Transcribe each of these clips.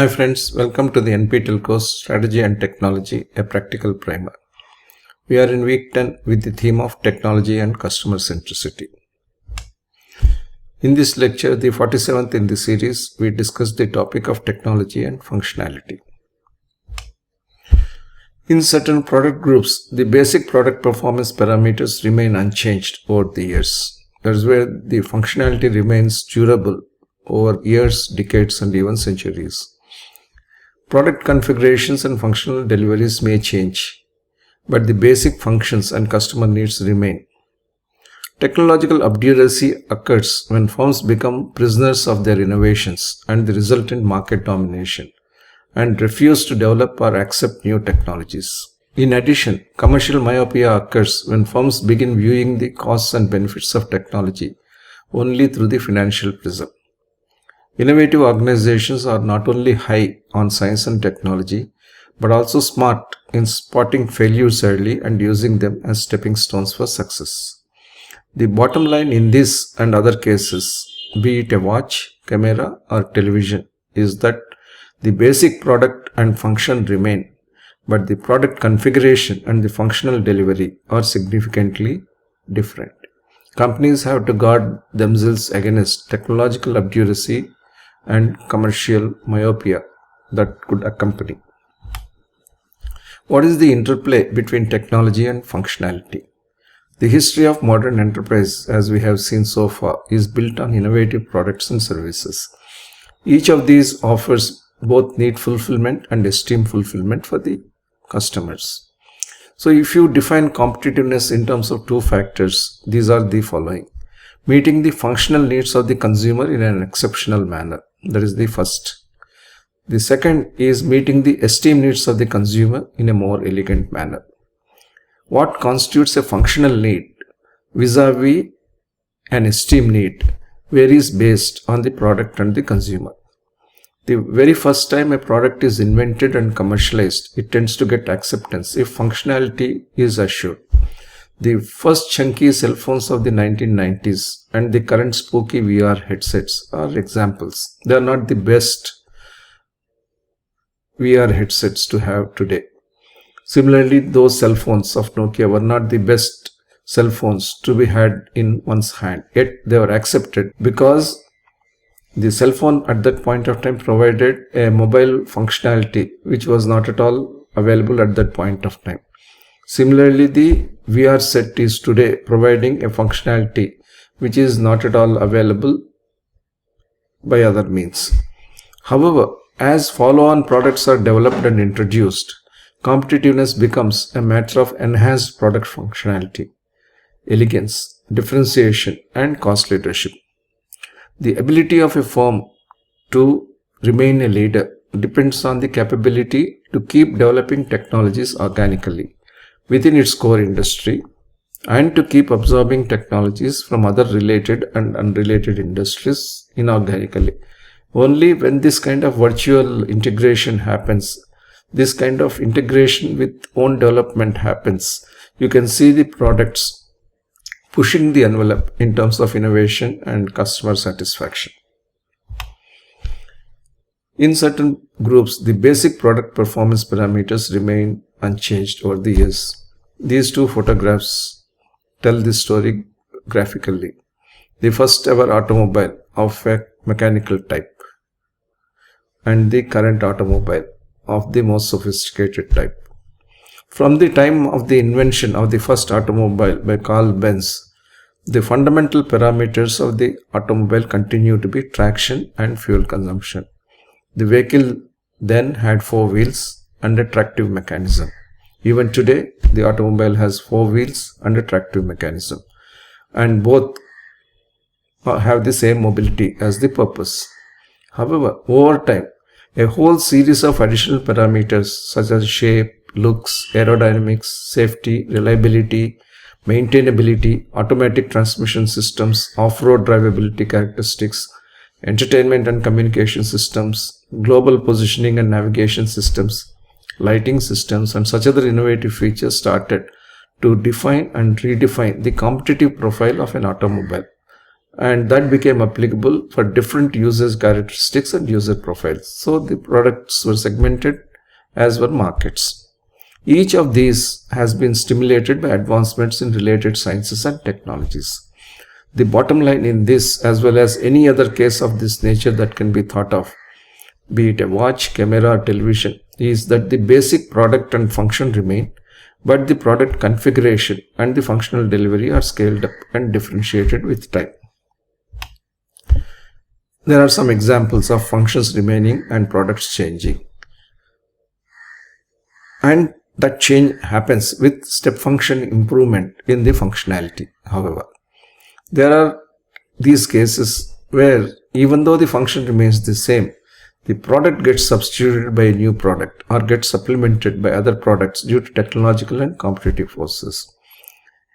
Hi friends, welcome to the NPTEL course Strategy and Technology, a Practical Primer. We are in week 10 with the theme of Technology and Customer Centricity. In this lecture, the 47th in the series, we discuss the topic of technology and functionality. In certain product groups, the basic product performance parameters remain unchanged over the years. That is where the functionality remains durable over years, decades, and even centuries. Product configurations and functional deliveries may change, but the basic functions and customer needs remain. Technological obduracy occurs when firms become prisoners of their innovations and the resultant market domination, and refuse to develop or accept new technologies. In addition, commercial myopia occurs when firms begin viewing the costs and benefits of technology only through the financial prism. Innovative organizations are not only high on science and technology, but also smart in spotting failures early and using them as stepping stones for success. The bottom line in this and other cases, be it a watch, camera, or television, is that the basic product and function remain, but the product configuration and the functional delivery are significantly different. Companies have to guard themselves against technological obduracy and commercial myopia that could accompany. What is the interplay between technology and functionality? The history of modern enterprise, as we have seen so far, is built on innovative products and services. Each of these offers both need fulfillment and esteem fulfillment for the customers. So if you define competitiveness in terms of two factors, these are the following. Meeting the functional needs of the consumer in an exceptional manner. That is the first. The second is meeting the esteem needs of the consumer in a more elegant manner. What constitutes a functional need vis-a-vis an esteem need varies based on the product and the consumer. The very first time a product is invented and commercialized, it tends to get acceptance if functionality is assured. The first chunky cell phones of the 1990s and the current spooky VR headsets are examples. They are not the best VR headsets to have today. Similarly, those cell phones of Nokia were not the best cell phones to be had in one's hand. Yet they were accepted because the cell phone at that point of time provided a mobile functionality which was not at all available at that point of time. Similarly, the VR set is today providing a functionality which is not at all available by other means. However, as follow-on products are developed and introduced, competitiveness becomes a matter of enhanced product functionality, elegance, differentiation, and cost leadership. The ability of a firm to remain a leader depends on the capability to keep developing technologies organically within its core industry and to keep absorbing technologies from other related and unrelated industries inorganically. Only when this kind of virtual integration happens, this kind of integration with own development happens, you can see the products pushing the envelope in terms of innovation and customer satisfaction. In certain groups, the basic product performance parameters remain unchanged over the years. These two photographs tell the story graphically. The first ever automobile of a mechanical type and the current automobile of the most sophisticated type. From the time of the invention of the first automobile by Carl Benz, the fundamental parameters of the automobile continue to be traction and fuel consumption. The vehicle then had 4 wheels and a tractive mechanism. Even today, the automobile has 4 wheels and a tractive mechanism, and both have the same mobility as the purpose. However, over time, a whole series of additional parameters such as shape, looks, aerodynamics, safety, reliability, maintainability, automatic transmission systems, off-road drivability characteristics, entertainment and communication systems, global positioning and navigation systems, lighting systems, and such other innovative features started to define and redefine the competitive profile of an automobile. and that became applicable for different users characteristics and user profiles. So the products were segmented as were markets. Each of these has been stimulated by advancements in related sciences and technologies. The bottom line in this, as well as any other case of this nature that can be thought of, be it a watch, camera, or television, is that the basic product and function remain, but the product configuration and the functional delivery are scaled up and differentiated with time. There are some examples of functions remaining and products changing. And that change happens with step function improvement in the functionality. However, there are these cases where even though the function remains the same, the product gets substituted by a new product or gets supplemented by other products due to technological and competitive forces.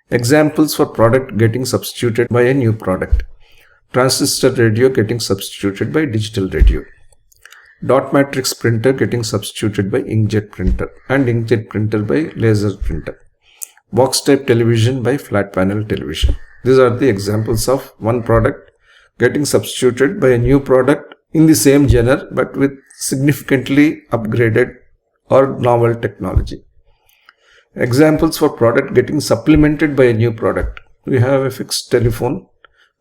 Examples for product getting substituted by a new product: transistor radio getting substituted by digital radio, dot matrix printer getting substituted by inkjet printer, and inkjet printer by laser printer, box type television by flat panel television. These are the examples of one product getting substituted by a new product in the same genre but with significantly upgraded or novel technology. Examples for product getting supplemented by a new product: we have a fixed telephone.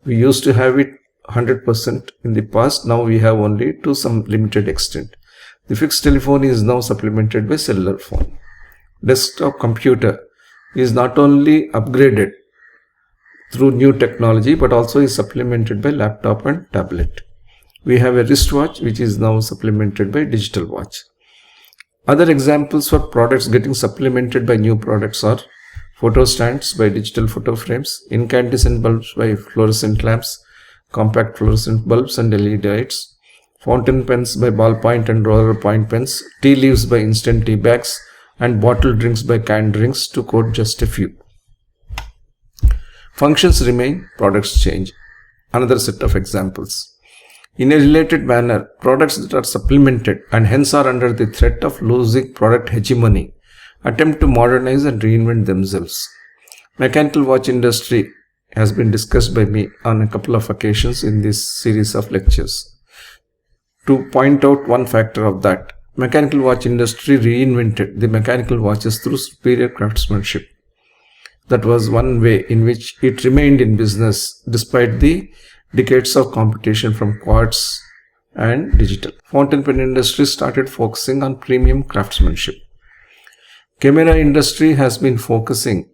We used to have it 100% in the past. Now we have only to some limited extent. The fixed telephone is now supplemented by cellular phone. Desktop computer is not only upgraded through new technology but also is supplemented by laptop and tablet. We have a wristwatch which is now supplemented by digital watch. Other examples for products getting supplemented by new products are photo stands by digital photo frames, incandescent bulbs by fluorescent lamps, compact fluorescent bulbs and LED lights, fountain pens by ballpoint and roller point pens, tea leaves by instant tea bags, and bottled drinks by canned drinks, to quote just a few. Functions remain, products change. Another set of examples. In a related manner, products that are supplemented and hence are under the threat of losing product hegemony attempt to modernize and reinvent themselves. Mechanical watch industry has been discussed by me on a couple of occasions in this series of lectures. To point out one factor of that, mechanical watch industry reinvented the mechanical watches through superior craftsmanship. That was one way in which it remained in business despite the decades of competition from quartz and digital. Fountain pen industry started focusing on premium craftsmanship. Camera industry has been focusing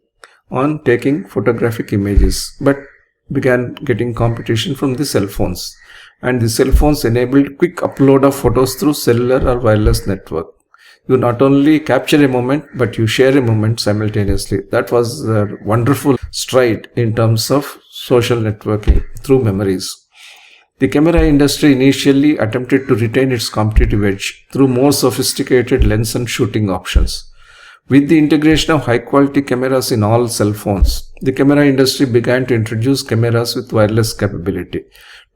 on taking photographic images but began getting competition from the cell phones, and the cell phones enabled quick upload of photos through cellular or wireless network. You not only capture a moment but you share a moment simultaneously. That was a wonderful stride in terms of social networking through memories. The camera industry initially attempted to retain its competitive edge through more sophisticated lens and shooting options. With the integration of high-quality cameras in all cell phones, the camera industry began to introduce cameras with wireless capability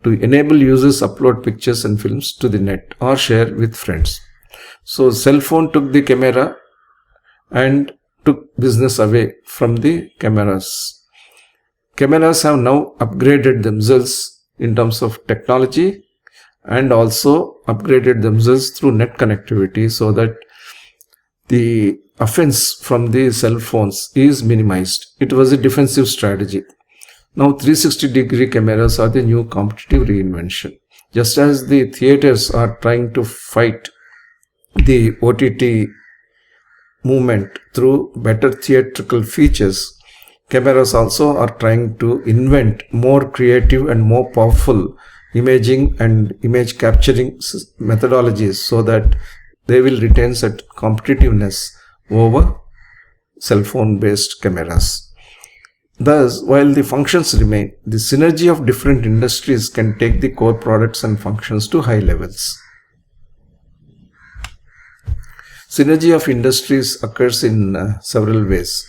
to enable users upload pictures and films to the net or share with friends. So cell phone took the camera and took business away from the cameras. Cameras have now upgraded themselves in terms of technology and also upgraded themselves through net connectivity so that the offense from the cell phones is minimized. It was a defensive strategy. Now 360-degree cameras are the new competitive reinvention. Just as the theaters are trying to fight the OTT movement through better theatrical features, cameras also are trying to invent more creative and more powerful imaging and image capturing methodologies so that they will retain such competitiveness over cell phone based cameras. Thus, while the functions remain, the synergy of different industries can take the core products and functions to high levels. Synergy of industries occurs in several ways.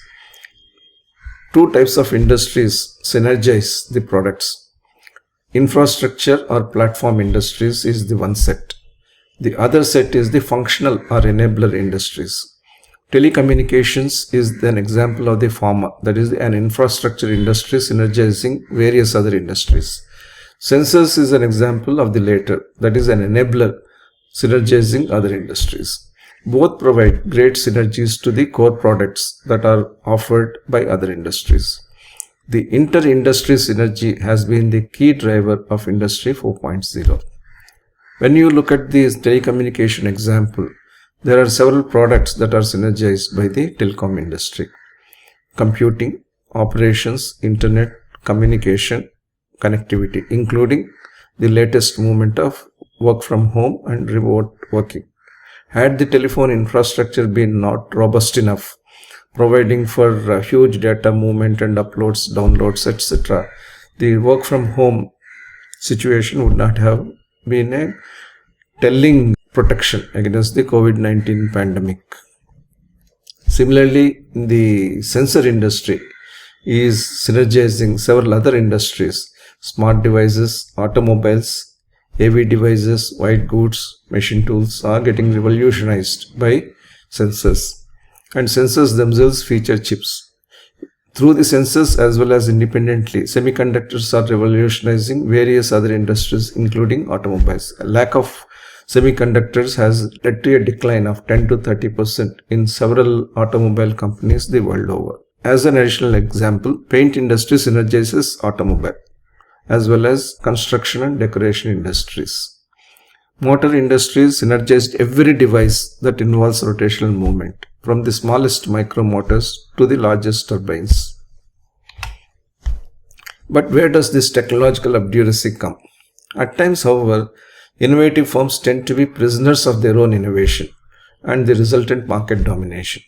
Two types of industries synergize the products. Infrastructure or platform industries is the one set. The other set is the functional or enabler industries. Telecommunications is an example of the former, that is an infrastructure industry synergizing various other industries. Sensors is an example of the latter, that is an enabler synergizing other industries. Both provide great synergies to the core products that are offered by other industries. The inter-industry synergy has been the key driver of Industry 4.0. When you look at the telecommunication example, there are several products that are synergized by the telecom industry. Computing, operations, internet, communication, connectivity, including the latest movement of work from home and remote working. Had the telephone infrastructure been not robust enough, providing for huge data movement and uploads, downloads, etc., the work from home situation would not have been a telling protection against the COVID-19 pandemic. Similarly, the sensor industry is synergizing several other industries: smart devices, automobiles, AV devices, white goods, machine tools are getting revolutionized by sensors. And sensors themselves feature chips. Through the sensors as well as independently, semiconductors are revolutionizing various other industries, including automobiles. A lack of semiconductors has led to a decline of 10 to 30% in several automobile companies the world over. As an additional example, paint industry synergizes automobile as well as construction and decoration industries. Motor industries synergized every device that involves rotational movement, from the smallest micro motors to the largest turbines. But where does this technological obduracy come? At times, however, innovative firms tend to be prisoners of their own innovation and the resultant market domination.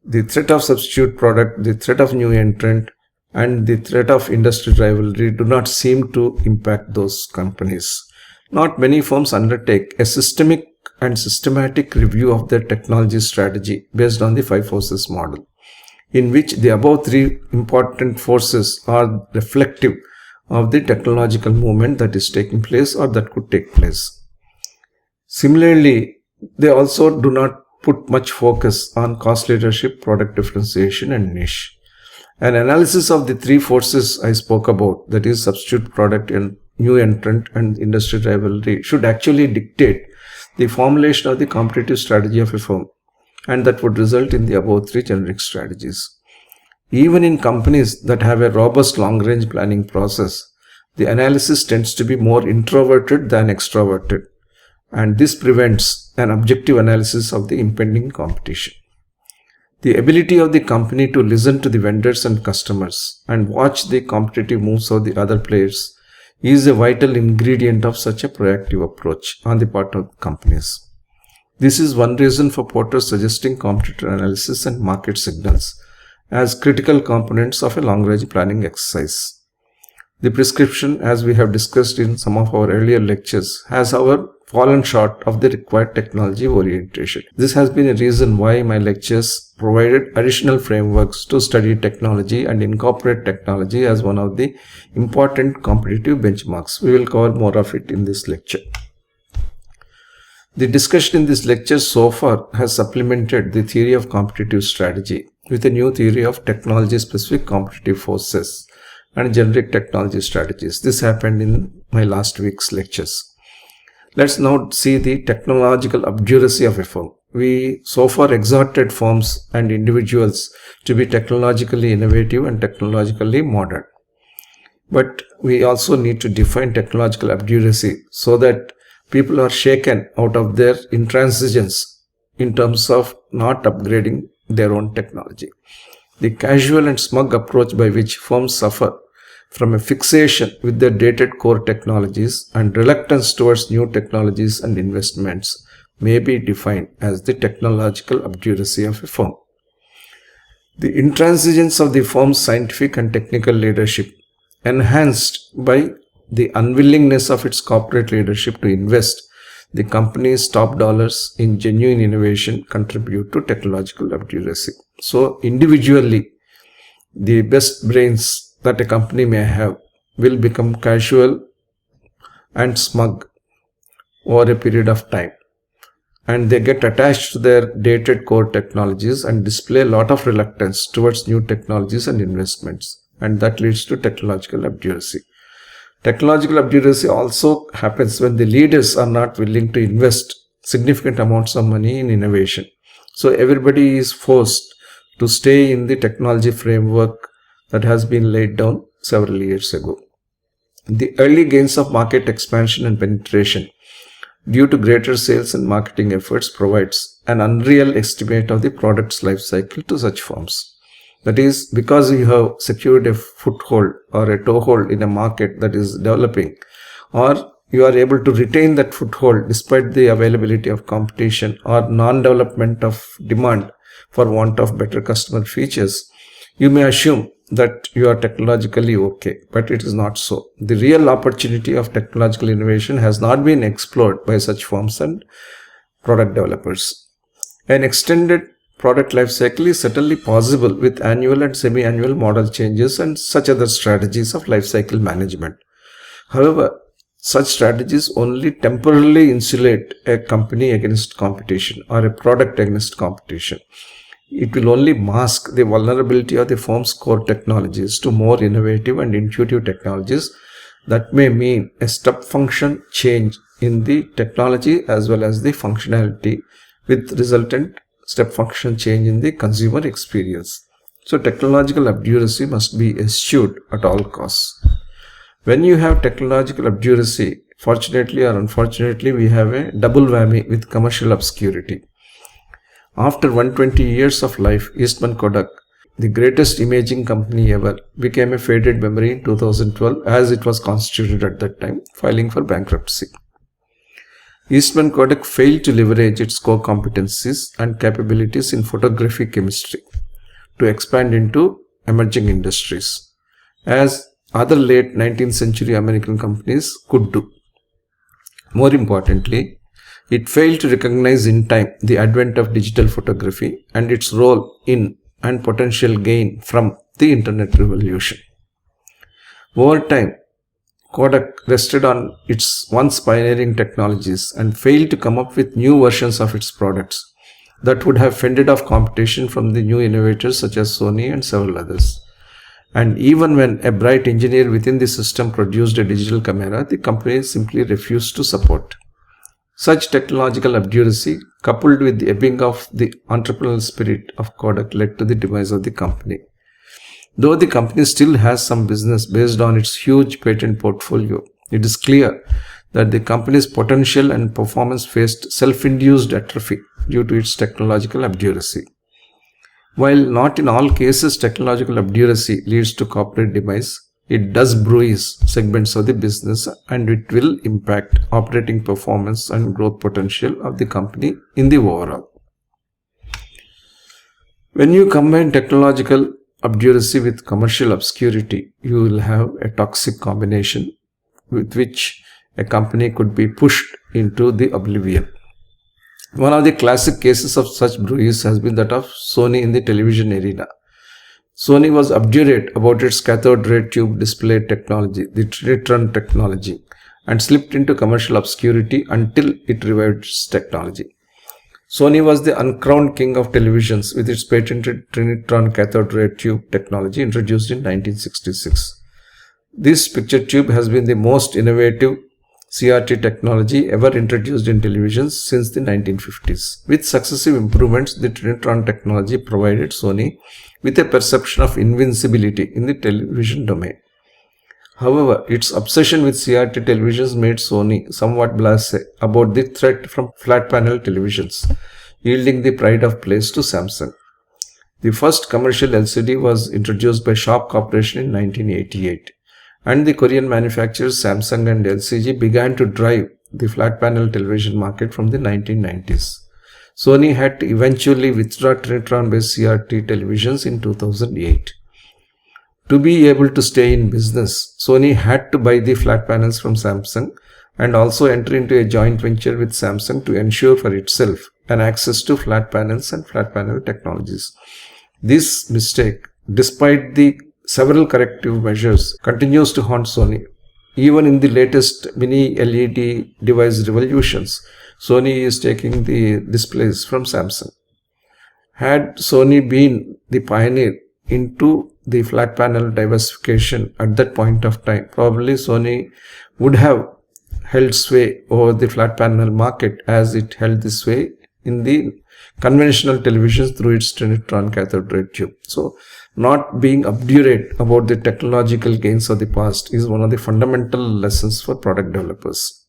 The threat of substitute product, the threat of new entrant, and the threat of industry rivalry do not seem to impact those companies. Not many firms undertake a systemic and systematic review of their technology strategy based on the 5 forces model, in which the above 3 important forces are reflective of the technological movement that is taking place or that could take place. Similarly, they also do not put much focus on cost leadership, product differentiation, and niche. An analysis of the 3 forces I spoke about, that is substitute product and new entrant and industry rivalry, should actually dictate the formulation of the competitive strategy of a firm, and that would result in the above 3 generic strategies. Even in companies that have a robust long-range planning process, the analysis tends to be more introverted than extroverted, and this prevents an objective analysis of the impending competition. The ability of the company to listen to the vendors and customers and watch the competitive moves of the other players is a vital ingredient of such a proactive approach on the part of companies. This is one reason for Porter suggesting competitor analysis and market signals as critical components of a long-range planning exercise. The prescription, as we have discussed in some of our earlier lectures, has, however, fallen short of the required technology orientation. This has been a reason why my lectures provided additional frameworks to study technology and incorporate technology as one of the important competitive benchmarks. We will cover more of it in this lecture. The discussion in this lecture so far has supplemented the theory of competitive strategy with a new theory of technology-specific competitive forces and generic technology strategies. This happened in my last week's lectures. Let's now see the technological obduracy of a firm. We so far exhorted firms and individuals to be technologically innovative and technologically modern. But we also need to define technological obduracy so that people are shaken out of their intransigence in terms of not upgrading their own technology. The casual and smug approach by which firms suffer from a fixation with their dated core technologies and reluctance towards new technologies and investments may be defined as the technological obduracy of a firm. The intransigence of the firm's scientific and technical leadership, enhanced by the unwillingness of its corporate leadership to invest the company's top dollars in genuine innovation, contribute to technological obduracy. So individually, the best brains that a company may have will become casual and smug over a period of time, and they get attached to their dated core technologies and display a lot of reluctance towards new technologies and investments, and that leads to technological obduracy. Technological obduracy also happens when the leaders are not willing to invest significant amounts of money in innovation. So everybody is forced to stay in the technology framework that has been laid down several years ago. The early gains of market expansion and penetration due to greater sales and marketing efforts provides an unreal estimate of the product's life cycle to such firms. That is, because you have secured a foothold or a toehold in a market that is developing, or you are able to retain that foothold despite the availability of competition or non-development of demand for want of better customer features, you may assume that you are technologically okay, but it is not so. The real opportunity of technological innovation has not been explored by such firms and product developers. An extended product life cycle is certainly possible with annual and semi-annual model changes and such other strategies of life cycle management. However, such strategies only temporarily insulate a company against competition or a product against competition. It will only mask the vulnerability of the firm's core technologies to more innovative and intuitive technologies that may mean a step function change in the technology as well as the functionality, with resultant step function change in the consumer experience. So technological obduracy must be eschewed at all costs. When you have technological obduracy, fortunately or unfortunately, we have a double whammy with commercial obscurity. After 120 years of life, Eastman Kodak, the greatest imaging company ever, became a faded memory in 2012 as it was constituted at that time, filing for bankruptcy. Eastman Kodak failed to leverage its core competencies and capabilities in photography chemistry to expand into emerging industries, as other late 19th century American companies could do. More importantly, it failed to recognize in time the advent of digital photography and its role in and potential gain from the internet revolution. Over time, Kodak rested on its once pioneering technologies and failed to come up with new versions of its products that would have fended off competition from the new innovators such as Sony and several others. And even when a bright engineer within the system produced a digital camera, the company simply refused to support. Such technological obduracy, coupled with the ebbing of the entrepreneurial spirit of Kodak, led to the demise of the company. Though the company still has some business based on its huge patent portfolio, it is clear that the company's potential and performance faced self-induced atrophy due to its technological obduracy. While not in all cases technological obduracy leads to corporate demise, it does bruise segments of the business and it will impact operating performance and growth potential of the company in the overall. When you combine technological obduracy with commercial obscurity, you will have a toxic combination with which a company could be pushed into the oblivion. One of the classic cases of such bruise has been that of Sony in the television arena. Sony was obdurate about its cathode ray tube display technology, the Trinitron technology, and slipped into commercial obscurity until it revived its technology. Sony was the uncrowned king of televisions with its patented Trinitron cathode ray tube technology introduced in 1966. This picture tube has been the most innovative CRT technology ever introduced in televisions since the 1950s. With successive improvements, the Trinitron technology provided Sony with a perception of invincibility in the television domain. However, its obsession with CRT televisions made Sony somewhat blasé about the threat from flat panel televisions, yielding the pride of place to Samsung. The first commercial LCD was introduced by Sharp Corporation in 1988. And the Korean manufacturers Samsung and LCG began to drive the flat panel television market from the 1990s. Sony had to eventually withdraw Trinitron-based CRT televisions in 2008. To be able to stay in business, Sony had to buy the flat panels from Samsung and also enter into a joint venture with Samsung to ensure for itself an access to flat panels and flat panel technologies. This mistake, despite the several corrective measures, continues to haunt Sony. Even in the latest mini LED device revolutions, Sony is taking the displays from Samsung. Had Sony been the pioneer into the flat panel diversification at that point of time, probably Sony would have held sway over the flat panel market as it held this sway in the conventional televisions through its trinitron cathode ray tube. So not being obdurate about the technological gains of the past is one of the fundamental lessons for product developers.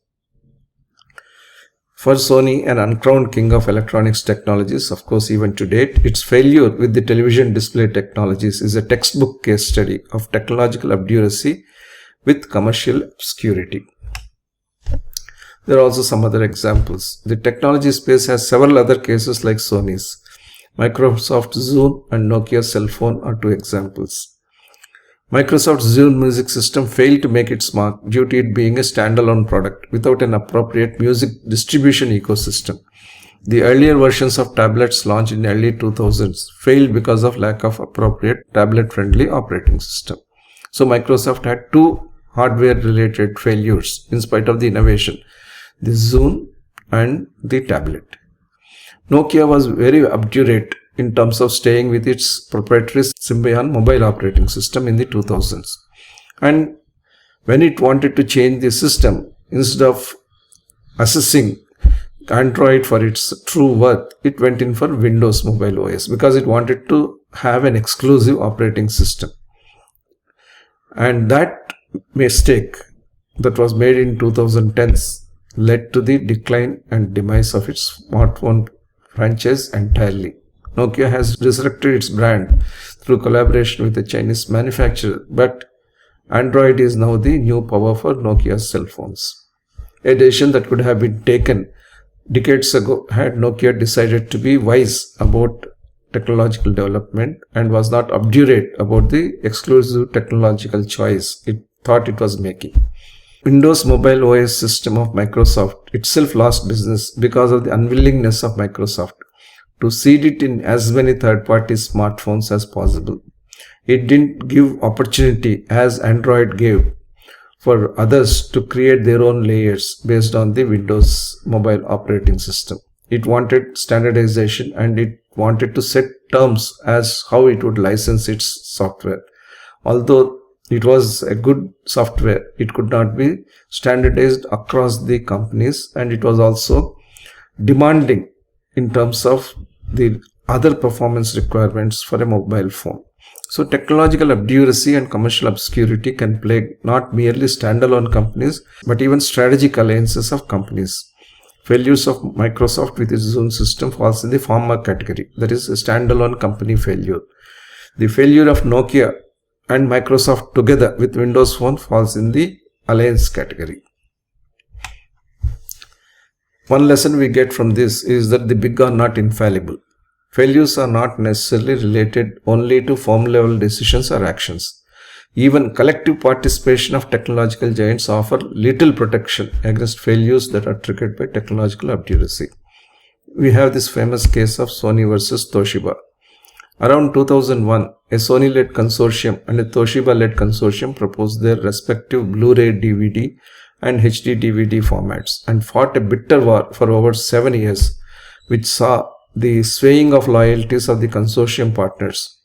For Sony, an uncrowned king of electronics technologies, of course even to date, its failure with the television display technologies is a textbook case study of technological obduracy with commercial obscurity. There are also some other examples. The technology space has several other cases like Sony's. Microsoft Zune and Nokia cell phone are two examples. Microsoft's Zune music system failed to make its mark due to it being a standalone product without an appropriate music distribution ecosystem. The earlier versions of tablets launched in the early 2000s failed because of lack of appropriate tablet-friendly operating system. So Microsoft had two hardware-related failures in spite of the innovation, the Zune and the tablet. Nokia was very obdurate in terms of staying with its proprietary Symbian mobile operating system in the 2000s. And when it wanted to change the system, instead of assessing Android for its true worth, it went in for Windows Mobile OS because it wanted to have an exclusive operating system. And that mistake that was made in 2010s led to the decline and demise of its smartphone franchise entirely. Nokia has resurrected its brand through collaboration with a Chinese manufacturer, but Android is now the new power for Nokia's cell phones. A decision that could have been taken decades ago had Nokia decided to be wise about technological development and was not obdurate about the exclusive technological choice it thought it was making. Windows Mobile OS system of Microsoft itself lost business because of the unwillingness of Microsoft to seed it in as many third-party smartphones as possible. It didn't give opportunity as Android gave for others to create their own layers based on the Windows mobile operating system. It wanted standardization and it wanted to set terms as how it would license its software. Although it was a good software, it could not be standardized across the companies, and it was also demanding in terms of the other performance requirements for a mobile phone. So technological obduracy and commercial obscurity can plague not merely standalone companies, but even strategic alliances of companies. Failures of Microsoft with its Zune system falls in the former category, that is a standalone company failure. The failure of Nokia and Microsoft together with Windows Phone falls in the alliance category. One lesson we get from this is that the big are not infallible. Failures are not necessarily related only to firm level decisions or actions. Even collective participation of technological giants offer little protection against failures that are triggered by technological obduracy. We have this famous case of Sony versus Toshiba. Around 2001, a Sony-led consortium and a Toshiba-led consortium proposed their respective Blu-ray DVD and HD DVD formats and fought a bitter war for over 7 years, which saw the swaying of loyalties of the consortium partners,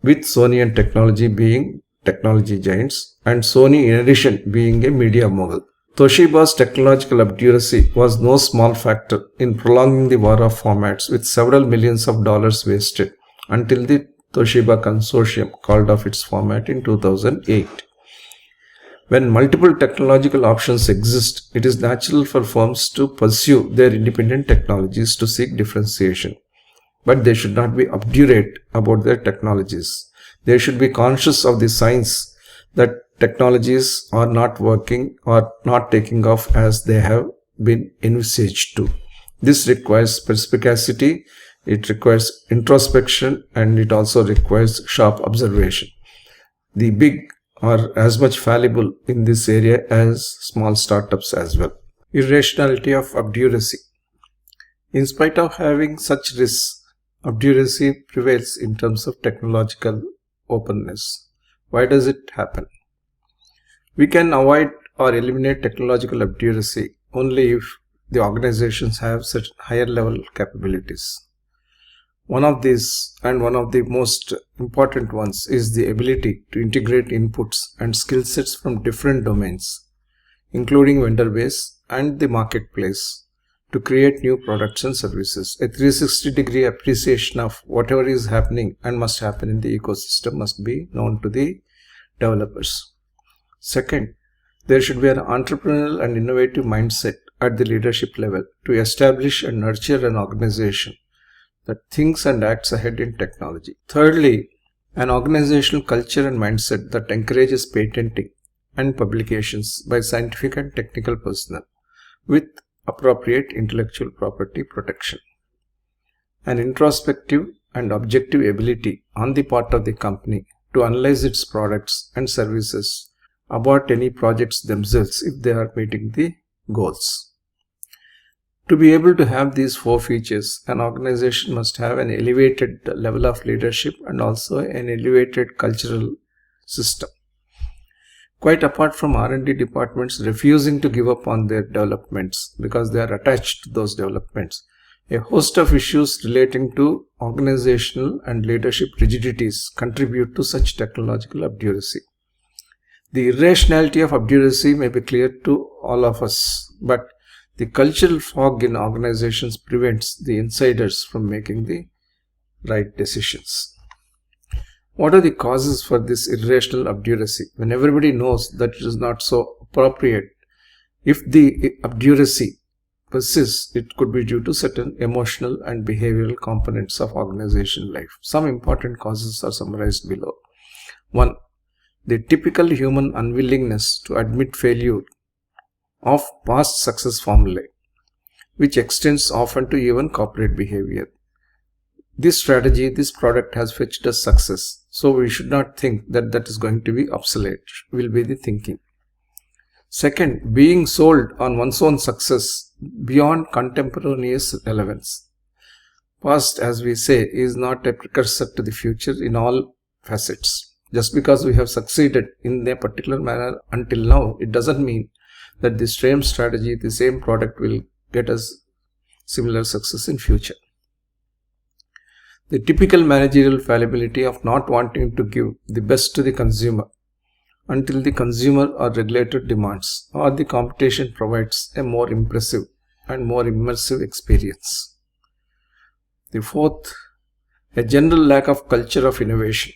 with Sony and technology being technology giants and Sony in addition being a media mogul. Toshiba's technological obduracy was no small factor in prolonging the war of formats, with several millions of dollars wasted until the Toshiba consortium called off its format in 2008. When multiple technological options exist, it is natural for firms to pursue their independent technologies to seek differentiation. But they should not be obdurate about their technologies. They should be conscious of the signs that technologies are not working or not taking off as they have been envisaged to. This requires perspicacity, it requires introspection, and it also requires sharp observation. The big are as much fallible in this area as small startups as well. Irrationality of obduracy. In spite of having such risks, obduracy prevails in terms of technological openness. Why does it happen? We can avoid or eliminate technological obduracy only if the organizations have such higher level capabilities. One of these, and one of the most important ones, is the ability to integrate inputs and skill sets from different domains, including vendor base and the marketplace, to create new products and services. A 360-degree appreciation of whatever is happening and must happen in the ecosystem must be known to the developers. Second, there should be an entrepreneurial and innovative mindset at the leadership level to establish and nurture an organization that thinks and acts ahead in technology. Thirdly, an organizational culture and mindset that encourages patenting and publications by scientific and technical personnel with appropriate intellectual property protection. An introspective and objective ability on the part of the company to analyze its products and services, abort any projects themselves if they are meeting the goals. To be able to have these four features, an organization must have an elevated level of leadership and also an elevated cultural system. Quite apart from R&D departments refusing to give up on their developments because they are attached to those developments, a host of issues relating to organizational and leadership rigidities contribute to such technological obduracy. The irrationality of obduracy may be clear to all of us, but the cultural fog in organizations prevents the insiders from making the right decisions. What are the causes for this irrational obduracy when everybody knows that it is not so appropriate? If the obduracy persists, it could be due to certain emotional and behavioral components of organizational life. Some important causes are summarized below. 1. The typical human unwillingness to admit failure of past success formulae, which extends often to even corporate behavior. This strategy, this product has fetched us success, so we should not think that that is going to be obsolete, will be the thinking. Second, being sold on one's own success beyond contemporaneous relevance. Past, as we say, is not a precursor to the future in all facets. Just because we have succeeded in a particular manner until now, it doesn't mean that the same strategy, the same product will get us similar success in future. The typical managerial fallibility of not wanting to give the best to the consumer until the consumer or regulator demands or the competition provides a more impressive and more immersive experience. The fourth, a general lack of culture of innovation,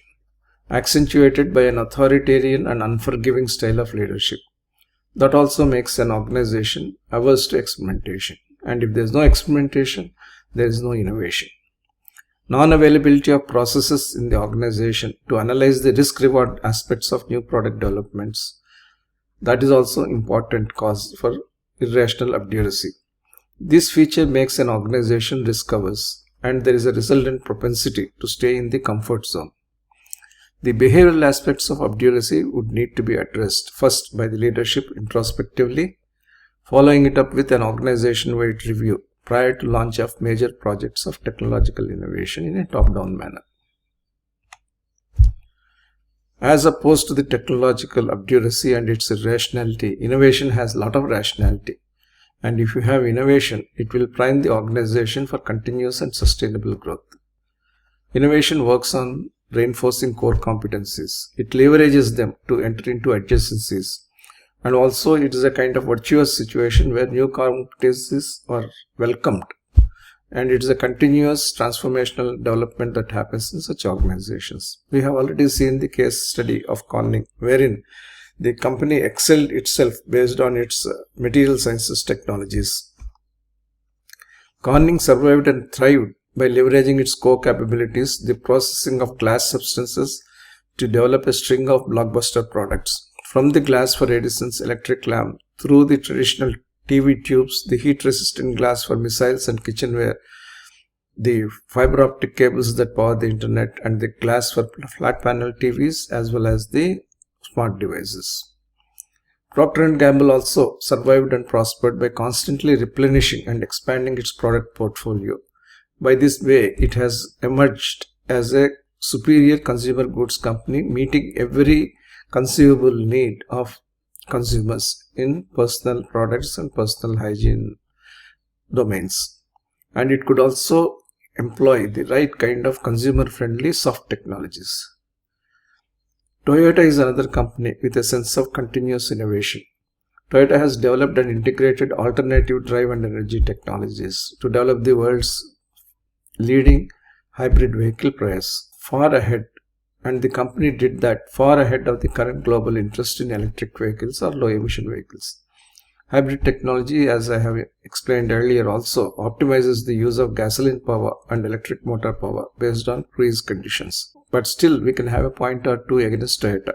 accentuated by an authoritarian and unforgiving style of leadership. That also makes an organization averse to experimentation. And if there is no experimentation, there is no innovation. Non-availability of processes in the organization to analyze the risk-reward aspects of new product developments. That is also an important cause for irrational obduracy. This feature makes an organization risk-averse, and there is a resultant propensity to stay in the comfort zone. The behavioral aspects of obduracy would need to be addressed first by the leadership introspectively, following it up with an organization-wide review prior to launch of major projects of technological innovation in a top-down manner. As opposed to the technological obduracy and its irrationality, innovation has a lot of rationality. And if you have innovation, it will prime the organization for continuous and sustainable growth. Innovation works on reinforcing core competencies. It leverages them to enter into adjacencies. And also it is a kind of virtuous situation where new competencies are welcomed. And it is a continuous transformational development that happens in such organizations. We have already seen the case study of Corning, wherein the company excelled itself based on its material sciences technologies. Corning survived and thrived by leveraging its core capabilities, the processing of glass substances, to develop a string of blockbuster products. From the glass for Edison's electric lamp, through the traditional TV tubes, the heat-resistant glass for missiles and kitchenware, the fiber optic cables that power the internet, and the glass for flat panel TVs, as well as the smart devices. Procter & Gamble also survived and prospered by constantly replenishing and expanding its product portfolio. By this way, it has emerged as a superior consumer goods company, meeting every conceivable need of consumers in personal products and personal hygiene domains. And it could also employ the right kind of consumer-friendly soft technologies. Toyota is another company with a sense of continuous innovation. Toyota has developed and integrated alternative drive and energy technologies to develop the world's leading hybrid vehicle press far ahead, and the company did that far ahead of the current global interest in electric vehicles or low emission vehicles. Hybrid technology, as I have explained earlier, also optimizes the use of gasoline power and electric motor power based on cruise conditions. But still, we can have a point or two against Toyota.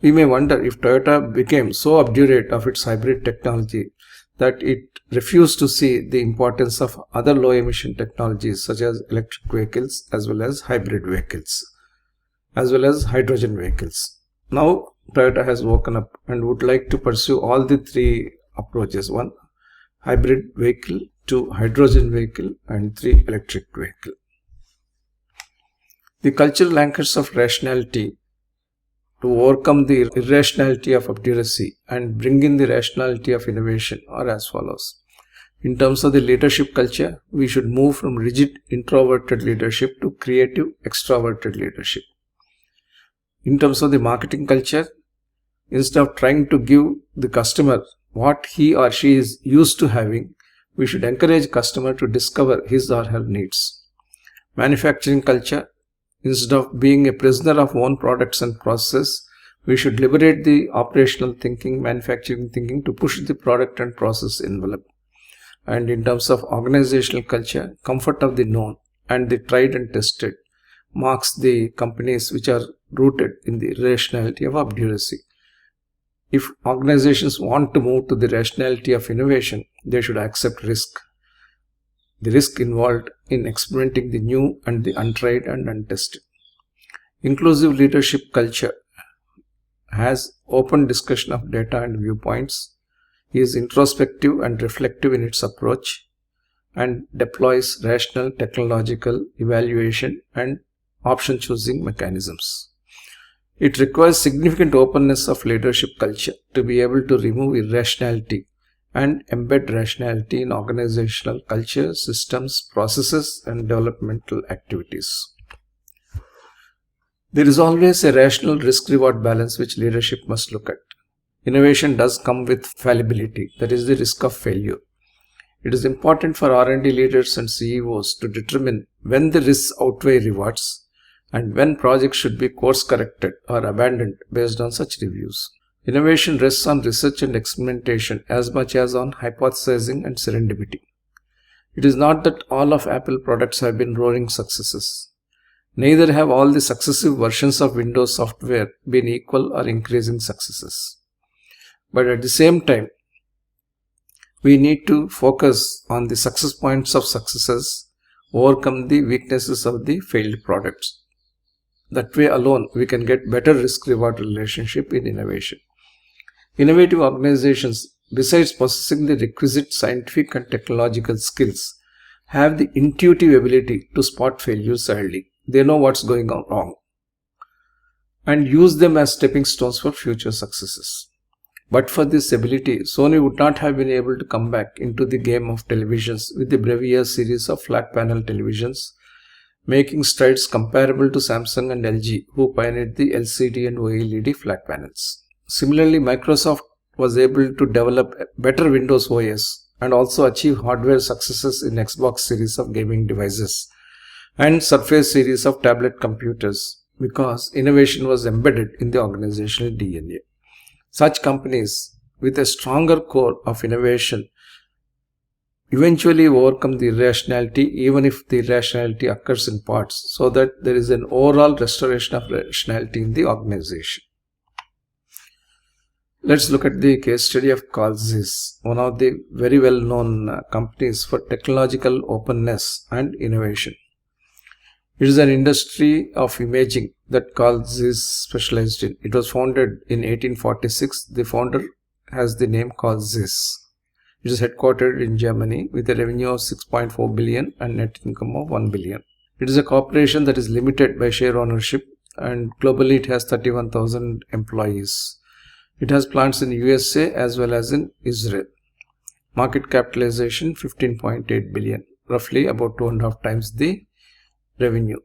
We may wonder if Toyota became so obdurate of its hybrid technology that it refused to see the importance of other low emission technologies such as electric vehicles as well as hybrid vehicles, as well as hydrogen vehicles. Now Toyota has woken up and would like to pursue all the three approaches: 1, hybrid vehicle; 2, hydrogen vehicle; and 3, electric vehicle. The cultural anchors of rationality to overcome the irrationality of obduracy and bring in the rationality of innovation are as follows. In terms of the leadership culture, we should move from rigid introverted leadership to creative extroverted leadership. In terms of the marketing culture, instead of trying to give the customer what he or she is used to having, we should encourage customer to discover his or her needs. Manufacturing culture, instead of being a prisoner of own products and processes, we should liberate the operational thinking, manufacturing thinking to push the product and process envelope. And in terms of organizational culture, comfort of the known and the tried and tested marks the companies which are rooted in the rationality of obduracy. If organizations want to move to the rationality of innovation, they should accept risk. The risk involved in experimenting the new and the untried and untested. Inclusive leadership culture has open discussion of data and viewpoints, is introspective and reflective in its approach, and deploys rational technological evaluation and option choosing mechanisms. It requires significant openness of leadership culture to be able to remove irrationality and embed rationality in organizational culture, systems, processes, and developmental activities. There is always a rational risk-reward balance which leadership must look at. Innovation does come with fallibility, that is the risk of failure. It is important for R&D leaders and CEOs to determine when the risks outweigh rewards and when projects should be course-corrected or abandoned based on such reviews. Innovation rests on research and experimentation as much as on hypothesizing and serendipity. It is not that all of Apple products have been roaring successes. Neither have all the successive versions of Windows software been equal or increasing successes. But at the same time, we need to focus on the success points of successes, overcome the weaknesses of the failed products. That way alone, we can get better risk-reward relationship in innovation. Innovative organizations, besides possessing the requisite scientific and technological skills, have the intuitive ability to spot failures early. They know what's going on wrong and use them as stepping stones for future successes. But for this ability, Sony would not have been able to come back into the game of televisions with the Bravia series of flat panel televisions, making strides comparable to Samsung and LG, who pioneered the LCD and OLED flat panels. Similarly, Microsoft was able to develop better Windows OS and also achieve hardware successes in Xbox series of gaming devices and Surface series of tablet computers because innovation was embedded in the organizational DNA. Such companies with a stronger core of innovation eventually overcome the irrationality, even if the irrationality occurs in parts, so that there is an overall restoration of rationality in the organization. Let's look at the case study of Zeiss, one of the very well-known companies for technological openness and innovation. It is an industry of imaging that Zeiss specialized in. It was founded in 1846. The founder has the name Zeiss. It is headquartered in Germany with a revenue of 6.4 billion and net income of 1 billion. It is a corporation that is limited by share ownership, and globally it has 31,000 employees. It has plants in USA as well as in Israel. Market capitalization 15.8 billion. roughly about 2.5 times the revenue.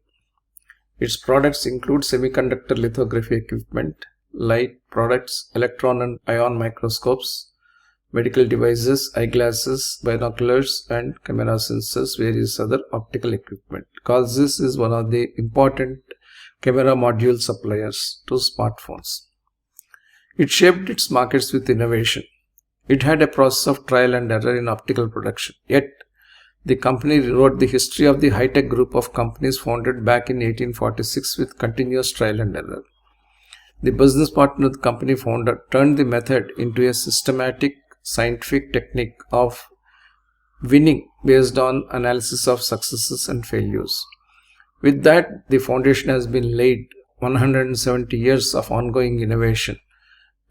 Its products include semiconductor lithography equipment, light products, electron and ion microscopes, medical devices, eyeglasses, binoculars, and camera sensors, various other optical equipment. Zeiss is one of the important camera module suppliers to smartphones. It shaped its markets with innovation. It had a process of trial and error in optical production. Yet, the company rewrote the history of the high-tech group of companies founded back in 1846 with continuous trial and error. The business partner of the company founder turned the method into a systematic scientific technique of winning based on analysis of successes and failures. With that, the foundation has been laid 170 years of ongoing innovation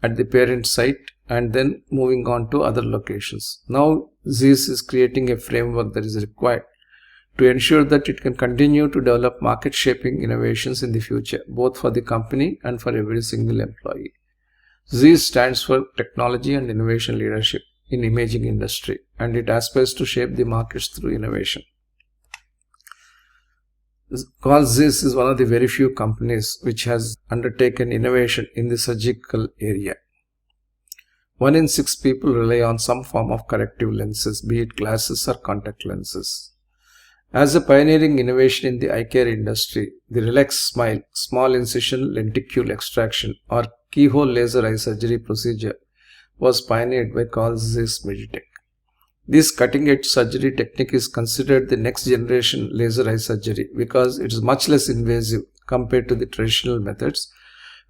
at the parent site and then moving on to other locations. Now, Zeiss is creating a framework that is required to ensure that it can continue to develop market-shaping innovations in the future, both for the company and for every single employee. Zeiss stands for Technology and Innovation Leadership in Imaging Industry, and it aspires to shape the markets through innovation. Zeiss is one of the very few companies which has undertaken innovation in the surgical area. 1 in 6 people rely on some form of corrective lenses, be it glasses or contact lenses. As a pioneering innovation in the eye care industry, the Relax Smile, small incision lenticule extraction or keyhole laser eye surgery procedure was pioneered by Zeiss Meditech. This cutting-edge surgery technique is considered the next generation laser eye surgery because it is much less invasive compared to the traditional methods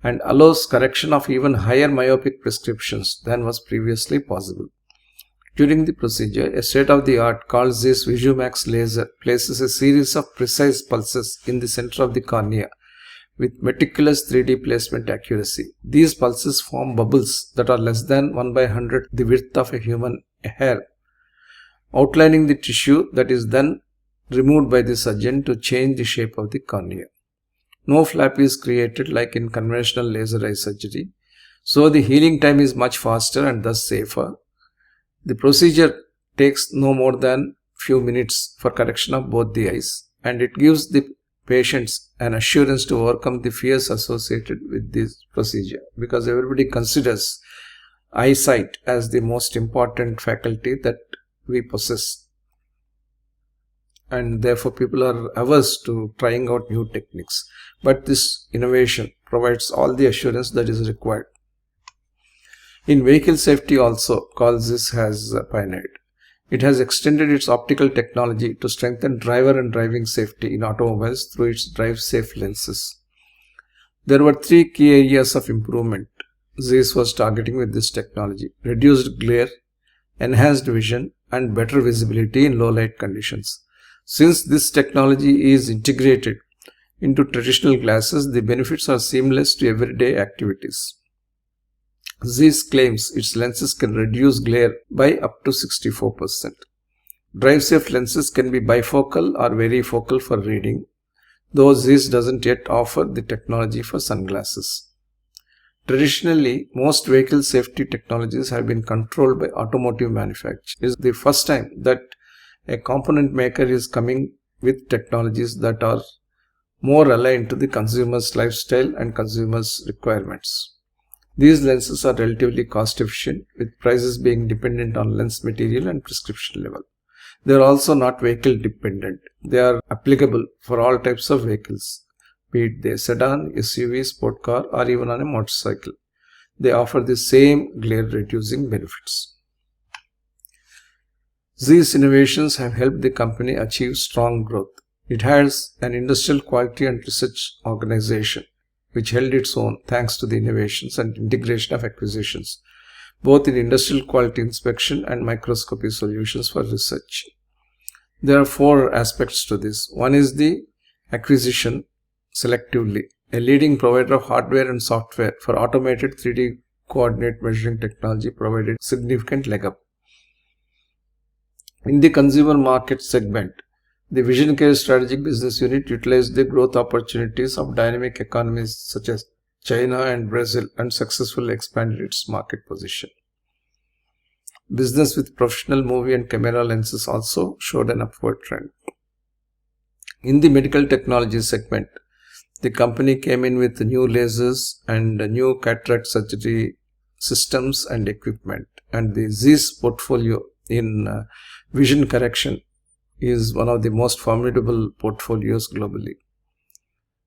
and allows correction of even higher myopic prescriptions than was previously possible. During the procedure, a state-of-the-art called Zeiss VisuMax laser places a series of precise pulses in the center of the cornea with meticulous 3D placement accuracy. These pulses form bubbles that are less than 1/100 the width of a human hair, outlining the tissue that is then removed by the surgeon to change the shape of the cornea. No flap is created like in conventional laser eye surgery, so the healing time is much faster and thus safer. The procedure takes no more than few minutes for correction of both the eyes, and it gives the patients an assurance to overcome the fears associated with this procedure, because everybody considers eyesight as the most important faculty that we possess, and therefore people are averse to trying out new techniques. But this innovation provides all the assurance that is required. In vehicle safety also, Zeiss has pioneered. It has extended its optical technology to strengthen driver and driving safety in automobiles through its drive safe lenses. There were 3 key areas of improvement Zeiss was targeting with this technology: reduced glare, enhanced vision, and better visibility in low light conditions. Since this technology is integrated into traditional glasses, the benefits are seamless to everyday activities. Zeiss claims its lenses can reduce glare by up to 64%. Drive-safe lenses can be bifocal or varifocal for reading, though Zeiss doesn't yet offer the technology for sunglasses. Traditionally, most vehicle safety technologies have been controlled by automotive manufacturers. It is the first time that a component maker is coming with technologies that are more aligned to the consumer's lifestyle and consumer's requirements. These lenses are relatively cost efficient, with prices being dependent on lens material and prescription level. They are also not vehicle dependent. They are applicable for all types of vehicles, be it a sedan, SUV, sport car, or even on a motorcycle. They offer the same glare reducing benefits. These innovations have helped the company achieve strong growth. It has an industrial quality and research organization which held its own thanks to the innovations and integration of acquisitions, both in industrial quality inspection and microscopy solutions for research. There are 4 aspects to this. One is the acquisition selectively. A leading provider of hardware and software for automated 3D coordinate measuring technology provided significant leg up. In the consumer market segment, the Vision Care Strategic Business Unit utilized the growth opportunities of dynamic economies such as China and Brazil and successfully expanded its market position. Business with professional movie and camera lenses also showed an upward trend. In the medical technology segment, the company came in with new lasers and new cataract surgery systems and equipment. And the Zeiss portfolio in vision correction is one of the most formidable portfolios globally.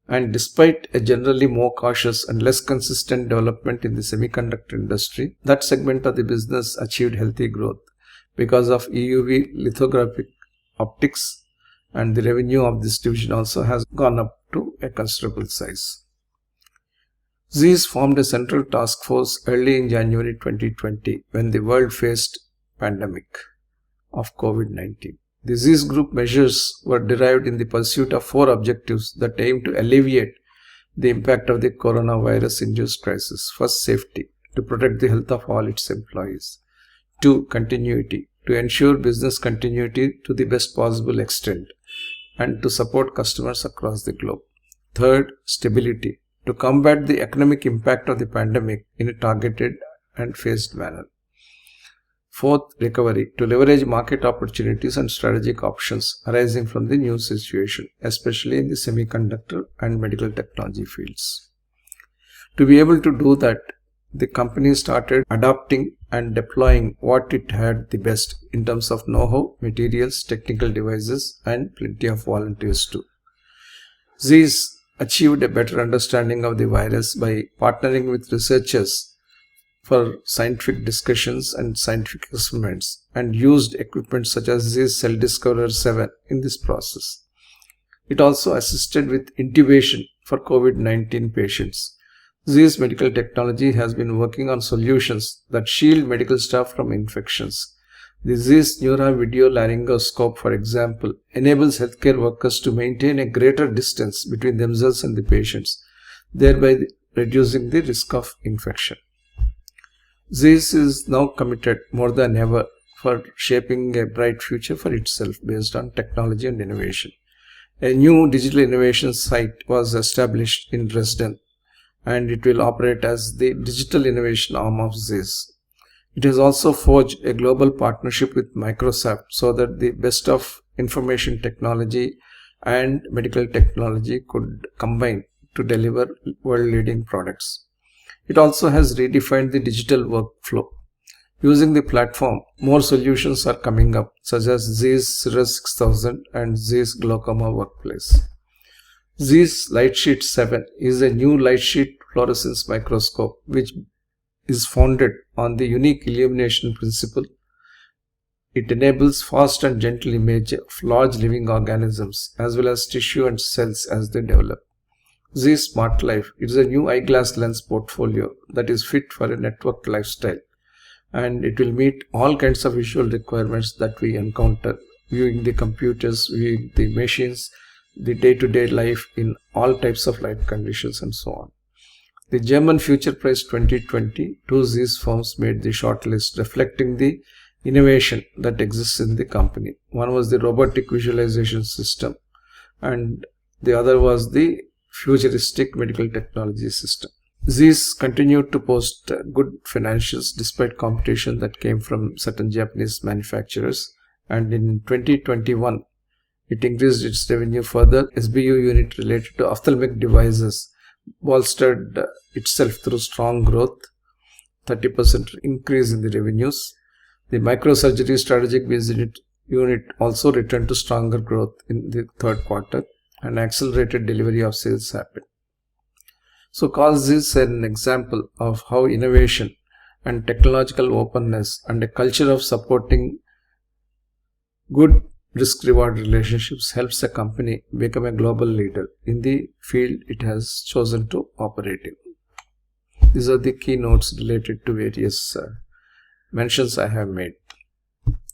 And despite a generally more cautious and less consistent development in the semiconductor industry, that segment of the business achieved healthy growth because of EUV lithographic optics, and the revenue of this division also has gone up to a considerable size. Zeiss formed a central task force early in January 2020 when the world faced pandemic of COVID-19. The Zeiss group measures were derived in the pursuit of 4 objectives that aim to alleviate the impact of the coronavirus-induced crisis. First, safety, to protect the health of all its employees. 2, continuity, to ensure business continuity to the best possible extent and to support customers across the globe. Third, stability, to combat the economic impact of the pandemic in a targeted and phased manner. Fourth, recovery, to leverage market opportunities and strategic options arising from the new situation, especially in the semiconductor and medical technology fields. To be able to do that, the company started adopting and deploying what it had the best in terms of know-how, materials, technical devices, and plenty of volunteers too. Zeiss achieved a better understanding of the virus by partnering with researchers for scientific discussions and scientific experiments, and used equipment such as Zeiss Cell Discoverer 7 in this process. It also assisted with intubation for COVID-19 patients. Zeiss Medical Technology has been working on solutions that shield medical staff from infections. The Zeiss Neura video laryngoscope, for example, enables healthcare workers to maintain a greater distance between themselves and the patients, thereby reducing the risk of infection. Zeiss is now committed more than ever for shaping a bright future for itself based on technology and innovation. A new digital innovation site was established in Dresden, and it will operate as the digital innovation arm of Zeiss. It has also forged a global partnership with Microsoft so that the best of information technology and medical technology could combine to deliver world-leading products. It also has redefined the digital workflow. Using the platform, more solutions are coming up, such as Zeiss Cirrus 6000 and Zeiss Glaucoma Workplace. Zeiss Lightsheet 7 is a new lightsheet fluorescence microscope which is founded on the unique illumination principle. It enables fast and gentle image of large living organisms as well as tissue and cells as they develop. Zeiss Smart Life is a new eyeglass lens portfolio that is fit for a networked lifestyle, and it will meet all kinds of visual requirements that we encounter viewing the computers, viewing the machines, the day-to-day life in all types of light conditions and so on. The German Future Prize 2020, 2 Zeiss firms made the shortlist reflecting the innovation that exists in the company. One was the robotic visualization system and the other was the futuristic medical technology system. Zeiss continued to post good financials despite competition that came from certain Japanese manufacturers, and in 2021 it increased its revenue further. SBU unit related to ophthalmic devices bolstered itself through strong growth, 30% increase in the revenues. The microsurgery strategic business unit also returned to stronger growth in the third quarter, and accelerated delivery of sales happened. So calls this an example of how innovation and technological openness and a culture of supporting good risk-reward relationships helps a company become a global leader in the field it has chosen to operate in. These are the keynotes related to various mentions I have made.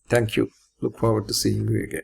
Thank you. Look forward to seeing you again.